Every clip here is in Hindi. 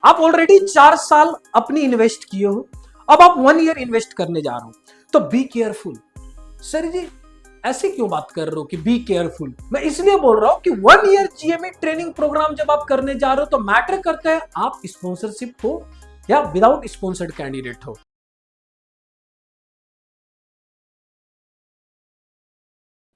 आप ऑलरेडी 4 साल अपनी इन्वेस्ट किए हो, अब आप 1 ईयर इन्वेस्ट करने जा रहे हो, तो बी केयरफुल। सर जी ऐसे क्यों बात कर रहे हो कि बी केयरफुल? मैं इसलिए बोल रहा हूं कि 1 ईयर जीएमई ट्रेनिंग प्रोग्राम जब आप करने जा रहे हो तो मैटर करता है आप स्पॉन्सरशिप हो या विदाउट स्पॉन्सर्ड कैंडिडेट हो।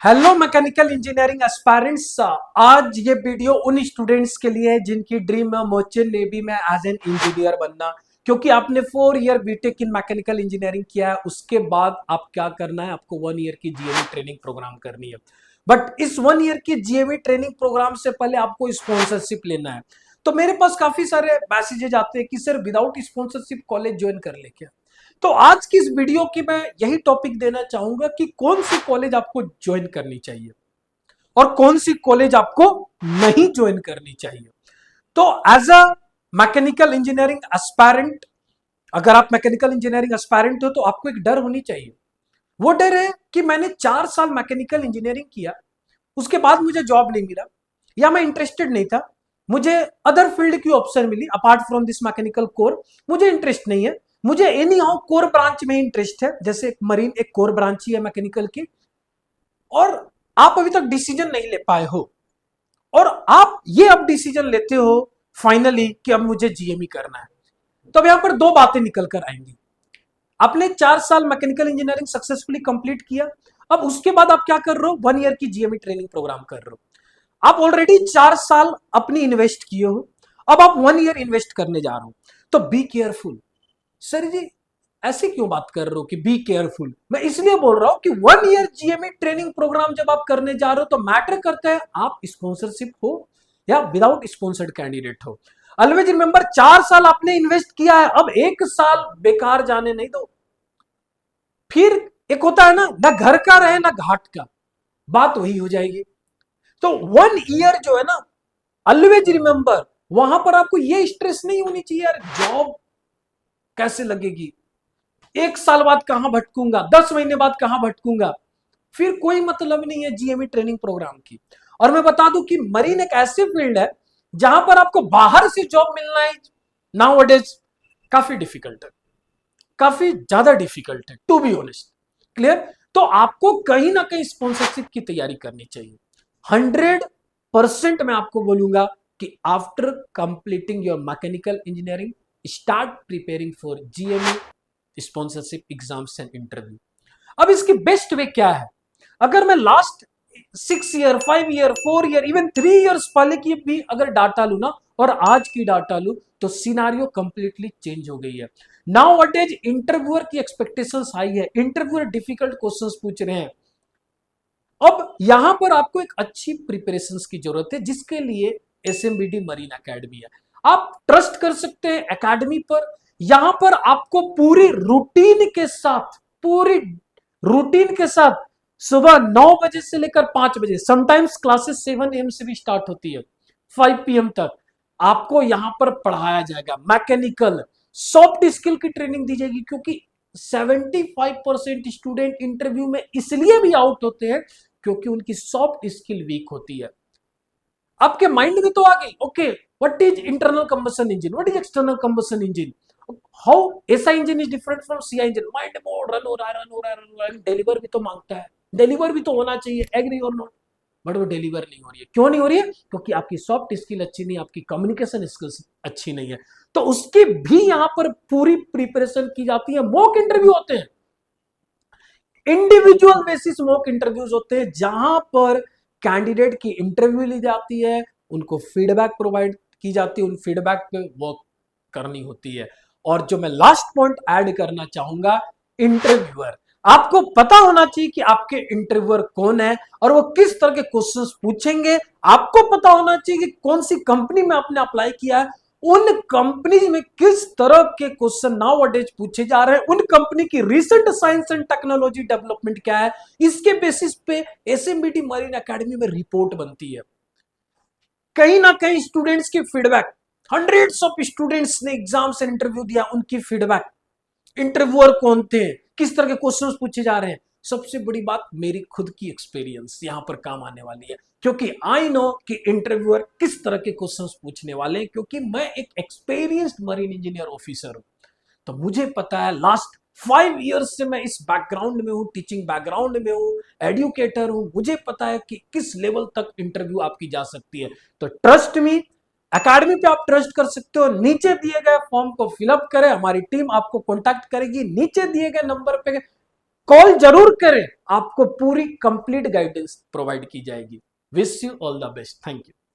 हेलो मैकेनिकल इंजीनियरिंग एस्पायरेंट्स, आज ये वीडियो उन स्टूडेंट्स के लिए है जिनकी ड्रीम है मर्चेंट नेवी में एज एन इंजीनियर बनना। क्योंकि आपने 4 year BTech in mechanical engineering किया है, उसके बाद आप क्या करना है, आपको 1 ईयर की जीएमई ट्रेनिंग प्रोग्राम करनी है। बट इस 1 ईयर की जीएमई ट्रेनिंग प्रोग्राम से पहले आपको स्पॉन्सरशिप लेना है। तो मेरे पास काफी सारे मैसेजेस आते हैं कि sir without sponsorship college join कर ले क्या। तो आज की इस वीडियो की मैं यही टॉपिक देना चाहूंगा कि कौन सी कॉलेज आपको ज्वाइन करनी चाहिए और कौन सी कॉलेज आपको नहीं ज्वाइन करनी चाहिए। तो as a mechanical engineering aspirant, अगर आप मैकेनिकल इंजीनियरिंग एस्पायरेंट हो तो आपको एक डर होनी चाहिए। वो डर है कि मैंने 4 साल मैकेनिकल इंजीनियरिंग किया, उसके बाद मुझे जॉब नहीं मिला या मैं इंटरेस्टेड नहीं था, मुझे अदर फील्ड की ऑप्शन मिली apart from this mechanical core, मुझे इंटरेस्ट नहीं है, मुझे एनी हाउ कोर ब्रांच में इंटरेस्ट है, जैसे मरीन एक कोर ब्रांच ही है मैकेनिकल की, और आप अभी तक डिसीजन नहीं ले पाए हो और आप ये अब डिसीजन लेते हो फाइनली कि अब मुझे जीएमई करना है। तो अब यहां पर दो बातें निकल कर आएंगी। आपने 4 साल मैकेनिकल इंजीनियरिंग सक्सेसफुली कंप्लीट किया, अब उसके बाद आप क्या कर रहे हो, 1 ईयर की जीएमई ट्रेनिंग प्रोग्राम कर रहे हो। आप ऑलरेडी 4 साल अपनी इन्वेस्ट किए हो, अब आप 1 ईयर इन्वेस्ट करने जा रहे हो, तो बी केयरफुल। सर जी ऐसे क्यों बात कर रहे हो कि बी केयरफुल? मैं इसलिए बोल रहा हूं कि 1 ईयर जीएमई ट्रेनिंग प्रोग्राम जब आप करने जा रहे हो तो मैटर करता है आप स्पॉन्सरशिप हो या विदाउट स्पॉन्सर्ड कैंडिडेट हो। ऑलवेज रिमेंबर, 4 साल आपने इन्वेस्ट किया है, अब 1 साल बेकार जाने नहीं दो। फिर एक होता है ना घर का रहे ना घाट का, बात वही हो जाएगी। तो 1 ईयर जो है ना, ऑलवेज रिमेंबर, वहां पर आपको ये स्ट्रेस नहीं होनी चाहिए यार जॉब कैसे लगेगी, 1 साल बाद कहां भटकूंगा, 10 महीने बाद कहां भटकूंगा। फिर कोई मतलब नहीं है जीएमई ट्रेनिंग प्रोग्राम की। और मैं बता दूं कि मरीन एक ऐसी फील्ड है जहां पर आपको बाहर से जॉब मिलना है नाउअडेज काफी डिफिकल्ट है, काफी ज्यादा डिफिकल्ट है टू बी ऑनेस्ट। क्लियर? तो आपको कहीं ना कहीं स्पॉन्सरशिप की तैयारी करनी चाहिए। 100% मैं आपको बोलूंगा कि after completing your mechanical engineering start preparing for GME sponsorship exams and interview. अब इसकी बेस्ट वे क्या है? अगर मैं last 6 year, 5 year, 4 year, even 3 years पहले की भी अगर डाटा लू ना और आज की डाटा लू तो सिनारियो कंप्लीटली चेंज हो गई है। नाउ अटेज इंटरव्यूअर की एक्सपेक्टेशंस हाई है, इंटरव्यूअर डिफिकल्ट क्वेश्चंस पूछ रहे हैं। अब यहां पर आपको एक अच्छी प्रिपरेशन की जरूरत है जिसके लिए एसएमबीडी मरीन एकेडमी है। आप ट्रस्ट कर सकते हैं एकेडमी पर। यहां पर आपको पूरी रूटीन के साथ सुबह 9 बजे से लेकर 5 बजे, समटाइम्स क्लासेस 7 AM से भी स्टार्ट होती है, 5 PM तक आपको यहां पर पढ़ाया जाएगा। मैकेनिकल सॉफ्ट स्किल की ट्रेनिंग दी जाएगी, क्योंकि 75% स्टूडेंट इंटरव्यू में इसलिए भी आउट होते हैं क्योंकि उनकी सॉफ्ट स्किल वीक होती है। आपके माइंड में तो आ गई, okay what is internal combustion engine, what is external combustion engine, how SI engine is different from CI engine. Mind में रन हो रहा है, रन हो रहा है, रन हो रहा है, डिलीवर भी तो मांगता है, डिलीवर भी तो होना चाहिए, एग्री और नॉट। बट वो डिलीवर नहीं हो रही है, क्यों नहीं हो रही है? क्योंकि आपकी सॉफ्ट स्किल अच्छी नहीं है, आपकी कम्युनिकेशन स्किल्स अच्छी नहीं है। तो उसकी भी यहां पर पूरी प्रिपरेशन की जाती है। मॉक इंटरव्यू होते हैं, इंडिविजुअल बेसिस मॉक इंटरव्यूज होते हैं जहां पर कैंडिडेट की इंटरव्यू ली जाती है, उनको फीडबैक प्रोवाइड की जाती है, उन फीडबैक पे वर्क करनी होती है। और जो मैं लास्ट पॉइंट ऐड करना चाहूंगा, इंटरव्यूअर, आपको पता होना चाहिए कि आपके इंटरव्यूअर कौन है और वो किस तरह के क्वेश्चंस पूछेंगे। आपको पता होना चाहिए कि कौन सी कंपनी में आपने अप्लाई किया है, उन कंपनी में किस तरह के क्वेश्चन नाउ अडेज पूछे जा रहे हैं, उन कंपनी की recent science and technology development क्या है, इसके बेसिस पे एसएमबीटी मरीन एकेडमी में रिपोर्ट बनती है। कहीं ना कहीं स्टूडेंट्स की फीडबैक, हंड्रेड्स ऑफ स्टूडेंट्स ने एग्जाम्स एंड इंटरव्यू दिया, उनकी फीडबैक, इंटरव्यूअर कौन थे, किस तरह के क्वेश्चंस पूछे जा रहे हैं, सबसे बड़ी बात मेरी खुद की एक्सपीरियंस यहां पर काम आने वाली है, क्योंकि आई नो कि इंटरव्यूअर किस तरह के क्वेश्चंस पूछने वाले हैं, क्योंकि मैं एक एक्सपीरियंस्ड मरीन इंजीनियर ऑफिसर हूं। तो मुझे पता है, लास्ट 5 इयर्स से मैं इस बैकग्राउंड में हूँ, टीचिंग बैकग्राउंड में हूँ, एडुकेटर हूँ। मुझे पता है कि किस लेवल तक इंटरव्यू आपकी जा सकती है। तो ट्रस्ट मी, एकेडमी पे आप ट्रस्ट कर सकते हो। नीचे दिए गए फॉर्म को फिलअप करें, हमारी टीम आपको कॉन्टैक्ट करेगी। नीचे दिए गए नंबर पे कॉल जरूर करें, आपको पूरी कंप्लीट गाइडेंस प्रोवाइड की जाएगी। Wish you all the best. Thank you.